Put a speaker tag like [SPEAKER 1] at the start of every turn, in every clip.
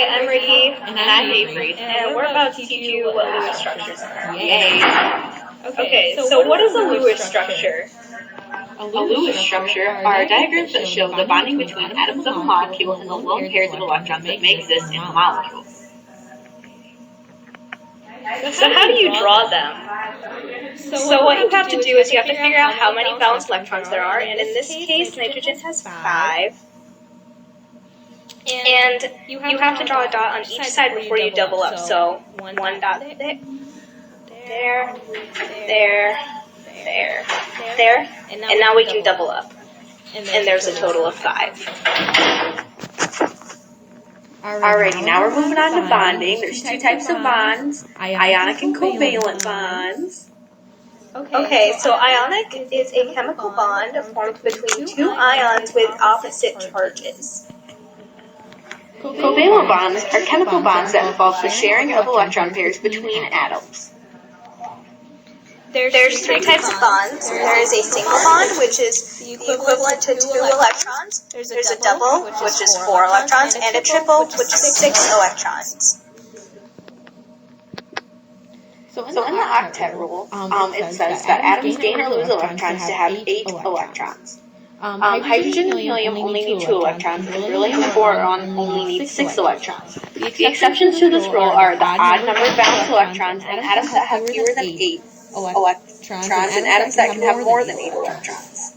[SPEAKER 1] I'm Rikki. And I'm Avery. And we're about to teach you what Lewis structures are. Yay! Okay, so what is a Lewis structure?
[SPEAKER 2] A Lewis structure are diagrams that show the bonding between atoms of a molecule and the lone pairs of electrons that may exist in the molecule.
[SPEAKER 1] So how do you draw them? So what you have to do is you have to figure out how many valence electrons there are, and in this case, nitrogen has 5. And you have to draw a dot on each side before you double up. So one dot there, there, and now we can double up. And there's a total of 5.
[SPEAKER 2] Alrighty, now we're moving on to bonding. There's 2 types of bonds, ionic and covalent bonds.
[SPEAKER 1] Okay, so ionic is a chemical bond formed between 2 ions with opposite charges.
[SPEAKER 2] Covalent bonds are chemical bonds that involve the sharing of electron pairs between atoms.
[SPEAKER 1] There's 3 types of bonds. There is a single bond, which is the equivalent to 2 electrons. There's a double, which is 4 electrons, and a triple, which is 6 electrons.
[SPEAKER 2] So in the octet rule, it says that atoms gain or lose electrons to have 8 electrons. Hydrogen and helium only need 2 electrons, and beryllium and boron only need 6 electrons. The exceptions to this rule are the odd-numbered valence electrons and atoms that have fewer than 8 electrons, and atoms that can have more than 8 electrons.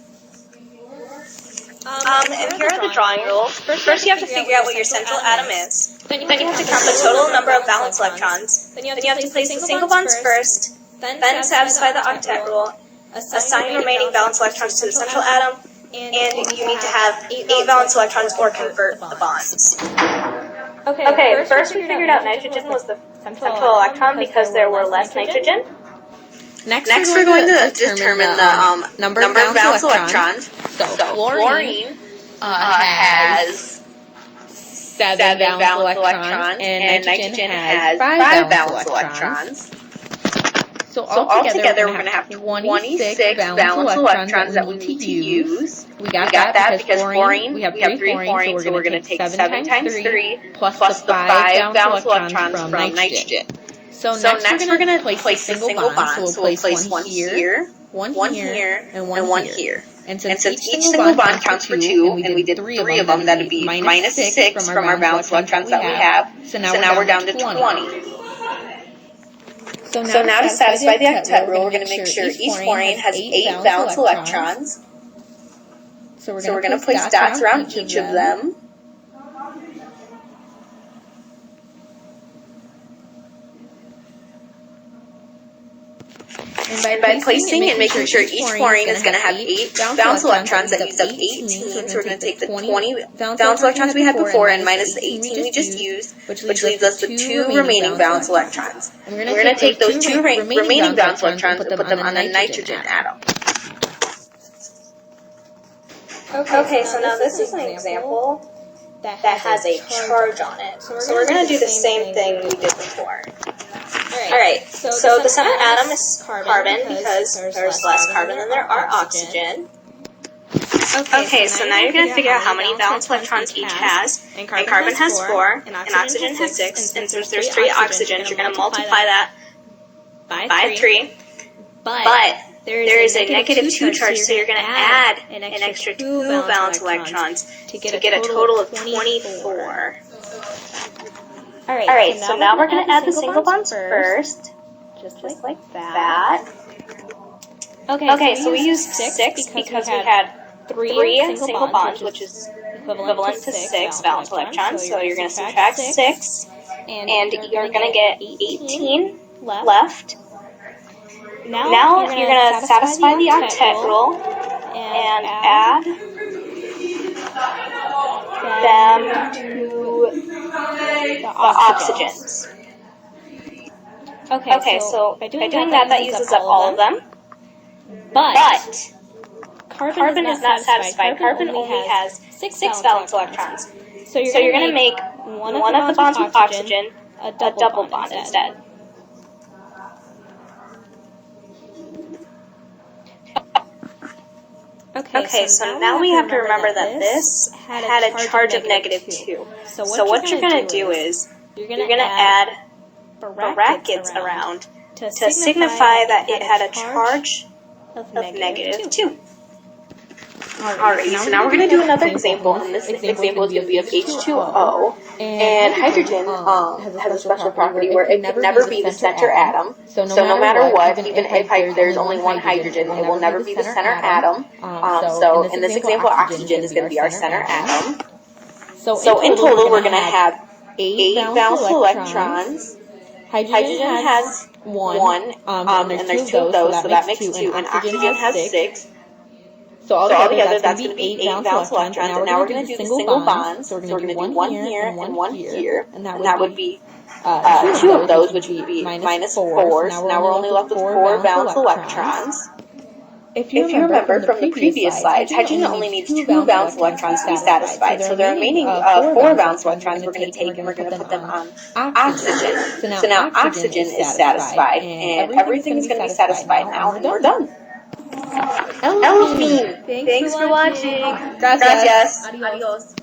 [SPEAKER 1] And here are the drawing rules. First, you have to figure out what your central atom is. Then you have to count the total number of valence electrons. Then you have to place the single bonds first. Then satisfy the octet rule. Assign remaining valence electrons to the central atom. And you need to have 8 valence electrons or convert the bonds. Okay, first we figured out nitrogen was the central electron because there were less nitrogen.
[SPEAKER 2] Next we're going to determine the number of valence electrons. So fluorine has 7 valence electrons, and nitrogen has 5 valence electrons. So altogether we're going to have 26 valence electrons that we need to use. We got that because fluorine, we have 3 fluorine, so we're going to take 7 times 3 plus the 5 valence electrons from nitrogen. So next we're going to place the single bond. So we'll place one here, one here, and one here. And since each single bond counts for 2, and we did 3 of them, that would be minus 6 from our valence electrons that we have. So now we're down to 20. So now to satisfy the octet rule, we're going to make sure each fluorine has 8 valence electrons. So we're going to place dots around each of them. And by placing and making sure each fluorine is going to have 8 valence electrons, that use up 18. So we're going to take the 20 valence electrons we had before and minus the 18 we just used, which leaves us with 2 remaining valence electrons. And we're going to take those 2 remaining valence electrons and put them on the nitrogen atom.
[SPEAKER 1] Okay, so now this is an example that has a charge on it. So we're going to do the same thing we did before. Alright, so the center atom is carbon because there's less carbon than there are oxygen. Okay, so now you're going to figure out how many valence electrons each has. And carbon has 4, and oxygen has 6, and since there's 3 oxygens, you're going to multiply that by 3. But there is a negative 2 charge, so you're going to add an extra 2 valence electrons to get a total of 24. Alright, so now we're going to add the single bonds first, just like that. Okay, so we used 6 because we had 3 single bonds, which is equivalent to 6 valence electrons. So you're going to subtract 6, and you're going to get 18 left. Now you're going to satisfy the octet rule and add them to the oxygens. Okay, so by doing that uses up all of them. But carbon is not satisfied. Carbon only has 6 valence electrons. So you're going to make one of the bonds with oxygen a double bond instead. Okay, so now we have to remember that this had a charge of -2. So what you're going to do is you're going to add brackets around to signify that it had a charge of -2. Alrighty, so now we're going to do another example, and this example is going to be of H2O, and hydrogen has a special property where it can never be the center atom, so no matter what, even if there's only one hydrogen, it will never be the center atom. So in this example, oxygen is going to be our center atom. So in total, we're going to have 8 valence electrons. Hydrogen has 1, and there's 2 of those, so that makes 2, and oxygen has 6. So altogether, that's going to be 8 valence electrons, and now we're going to do the single bonds. So we're going to do one here and one here, and that would be 2 of those, which would be -4. So now we're only left with 4 valence electrons. If you remember from the previous slides, hydrogen only needs 2 valence electrons to be satisfied. So the remaining 4 valence electrons we're going to take and we're going to put them on oxygen. So now oxygen is satisfied, and everything is going to be satisfied now, and we're done. Elfine, thanks for watching.
[SPEAKER 2] Gracias.
[SPEAKER 1] Adios.